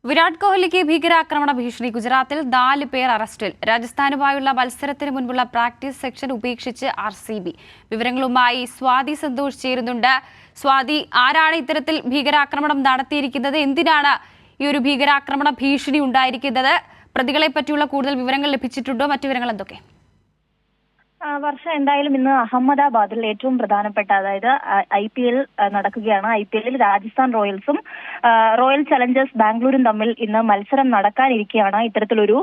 വിരാട് കോഹ്ലിക്ക് ഭീകരാക്രമണ ഭീഷണി. ഗുജറാത്തിൽ 4 പേർ അറസ്റ്റിൽ. രാജസ്ഥാനുമായുള്ള മത്സരത്തിന് മുൻപുള്ള പ്രാക്ടീസ് സെക്ഷൻ ഉപേക്ഷിച്ച് RCB. വിവരങ്ങളുമായി സ്വാതി സന്തോഷ് ചേരുന്നുണ്ട്. സ്വാതി, ആരാണ് ഇത്തരത്തിൽ ഭീകരാക്രമണം നടത്തിയിരിക്കുന്നത്? എന്തിനാണ് ഈ ഒരു ഭീകരാക്രമണ ഭീഷണി ഉണ്ടായിരിക്കുന്നത്? പ്രതികളെ പറ്റിയുള്ള കൂടുതൽ വിവരങ്ങൾ ലഭിച്ചിട്ടുണ്ടോ? മറ്റു വിവരങ്ങൾ എന്തൊക്കെ? വർഷ, എന്തായാലും ഇന്ന് അഹമ്മദാബാദിൽ ഏറ്റവും പ്രധാനപ്പെട്ട, അതായത് IPL നടക്കുകയാണ്. IPL-ൽ രാജസ്ഥാൻ റോയൽസും റോയൽ ചലഞ്ചേഴ്സ് ബാംഗ്ലൂരും തമ്മിൽ ഇന്ന് മത്സരം നടക്കാനിരിക്കെയാണ് ഇത്തരത്തിലൊരു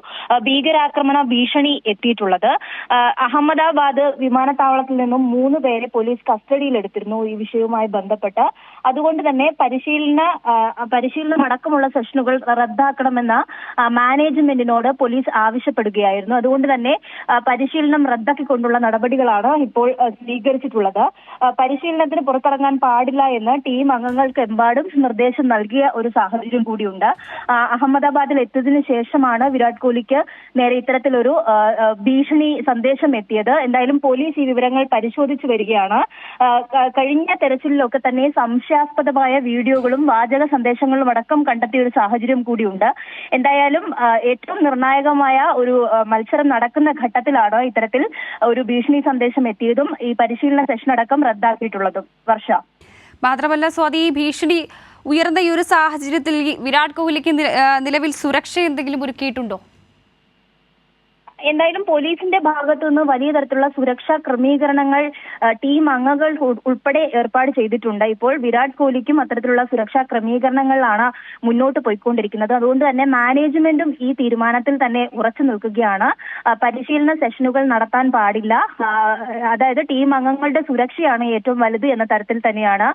ഭീകരാക്രമണ ഭീഷണി എത്തിയിട്ടുള്ളത്. അഹമ്മദാബാദ് വിമാനത്താവളത്തിൽ നിന്നും 3 പേരെ പോലീസ് കസ്റ്റഡിയിലെടുത്തിരുന്നു ഈ വിഷയവുമായി ബന്ധപ്പെട്ട്. അതുകൊണ്ട് തന്നെ പരിശീലനം അടക്കമുള്ള സെഷനുകൾ റദ്ദാക്കണമെന്ന മാനേജ്മെന്റിനോട് പോലീസ് ആവശ്യപ്പെടുകയായിരുന്നു. അതുകൊണ്ട് തന്നെ പരിശീലനം റദ്ദാക്കിക്കൊണ്ടുള്ള നടപടികളാണ് ഇപ്പോൾ സ്വീകരിച്ചിട്ടുള്ളത്. പരിശീലനത്തിന് പുറത്തിറങ്ങാൻ പാടില്ല എന്ന് ടീം അംഗങ്ങൾക്കെമ്പാടും നിർദ്ദേശം നൽകിയ ഒരു സാഹചര്യം കൂടിയുണ്ട്. അഹമ്മദാബാദിൽ എത്തിയതിനു ശേഷമാണ് വിരാട് കോഹ്ലിക്ക് നേരെ ഇത്തരത്തിലൊരു ഭീഷണി സന്ദേശം എത്തിയത്. എന്തായാലും പോലീസ് ഈ വിവരങ്ങൾ പരിശോധിച്ചു വരികയാണ്. കഴിഞ്ഞ തെരച്ചിലിലൊക്കെ തന്നെ സംശയാസ്പദമായ വീഡിയോകളും വാചക സന്ദേശങ്ങളും അടക്കം കണ്ടെത്തിയ ഒരു സാഹചര്യം കൂടിയുണ്ട്. എന്തായാലും ഏറ്റവും നിർണായകമായ ഒരു മത്സരം നടക്കുന്ന ഘട്ടത്തിലാണ് ഇത്തരത്തിൽ ഒരു ഭീഷണി സന്ദേശം എത്തിയതും ഈ പരിശീലന സെഷൻ അടക്കം റദ്ദാക്കിയിട്ടുള്ളതും. വർഷ, മാത്രമല്ല സ്വാതി, ഈ ഭീഷണി ഉയർന്ന ഈ ഒരു സാഹചര്യത്തിൽ വിരാട് കോഹ്ലിക്ക് നിലവിൽ സുരക്ഷ എന്തെങ്കിലും ഒരുക്കിയിട്ടുണ്ടോ? എന്തായാലും പോലീസിന്റെ ഭാഗത്തു നിന്ന് വലിയ തരത്തിലുള്ള സുരക്ഷാ ക്രമീകരണങ്ങൾ ടീം അംഗങ്ങൾ ഉൾപ്പെടെ ഏർപ്പാട് ചെയ്തിട്ടുണ്ട്. ഇപ്പോൾ വിരാട് കോഹ്ലിക്കും അത്തരത്തിലുള്ള സുരക്ഷാ ക്രമീകരണങ്ങളിലാണ് മുന്നോട്ട് പോയിക്കൊണ്ടിരിക്കുന്നത്. അതുകൊണ്ട് തന്നെ മാനേജ്മെന്റും ഈ തീരുമാനത്തിൽ തന്നെ ഉറച്ചു നിൽക്കുകയാണ്. പരിശീലന സെഷനുകൾ നടത്താൻ പാടില്ല, അതായത് ടീം അംഗങ്ങളുടെ സുരക്ഷയാണ് ഏറ്റവും വലുത് എന്ന തരത്തിൽ തന്നെയാണ്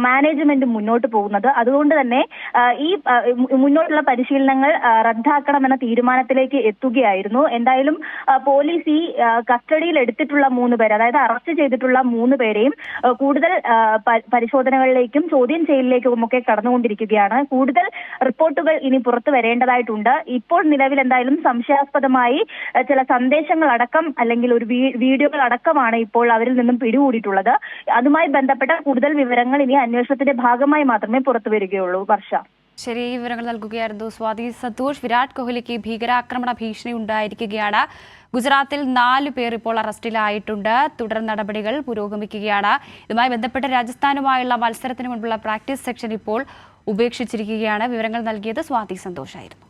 മാനേജ്മെന്റ് മുന്നോട്ട് പോകുന്നത്. അതുകൊണ്ട് തന്നെ ഈ മുന്നോട്ടുള്ള പരിശീലനങ്ങൾ റദ്ദാക്കണമെന്ന തീരുമാനത്തിലേക്ക് എത്തുകയായിരുന്നു. എന്തായാലും പോലീസ് ഈ കസ്റ്റഡിയിൽ എടുത്തിട്ടുള്ള 3 പേരെ, അതായത് അറസ്റ്റ് ചെയ്തിട്ടുള്ള 3 പേരെയും കൂടുതൽ പരിശോധനകളിലേക്കും ചോദ്യം ചെയ്യലിലേക്കും ഒക്കെ കടന്നുകൊണ്ടിരിക്കുകയാണ്. കൂടുതൽ റിപ്പോർട്ടുകൾ ഇനി പുറത്തു വരേണ്ടതായിട്ടുണ്ട്. ഇപ്പോൾ നിലവിൽ എന്തായാലും സംശയാസ്പദമായി ചില സന്ദേശങ്ങൾ അടക്കം അല്ലെങ്കിൽ ഒരു വീഡിയോകൾ അടക്കമാണ് ഇപ്പോൾ അവരിൽ നിന്നും പിടികൂടിയിട്ടുള്ളത്. അതുമായി ബന്ധപ്പെട്ട കൂടുതൽ വിവരങ്ങൾ ഇനി അന്വേഷണത്തിന്റെ ഭാഗമായി മാത്രമേ പുറത്തു വരികയുള്ളൂ. വർഷ, ശരി, വിവരങ്ങൾ നൽകുകയായിരുന്നു സ്വാതി സന്തോഷ്. വിരാട് കോഹ്ലിക്ക് ഭീകരാക്രമണ ഭീഷണി ഉണ്ടായിരിക്കുകയാണ്. ഗുജറാത്തിൽ 4 പേർ ഇപ്പോൾ അറസ്റ്റിലായിട്ടുണ്ട്. തുടർ നടപടികൾ പുരോഗമിക്കുകയാണ്. ഇതുമായി ബന്ധപ്പെട്ട് രാജസ്ഥാനുമായുള്ള മത്സരത്തിന് മുൻപുള്ള പ്രാക്ടീസ് സെക്ഷൻ ഇപ്പോൾ ഉപേക്ഷിച്ചിരിക്കുകയാണ്. വിവരങ്ങൾ നൽകിയത് സ്വാതി സന്തോഷായിരുന്നു.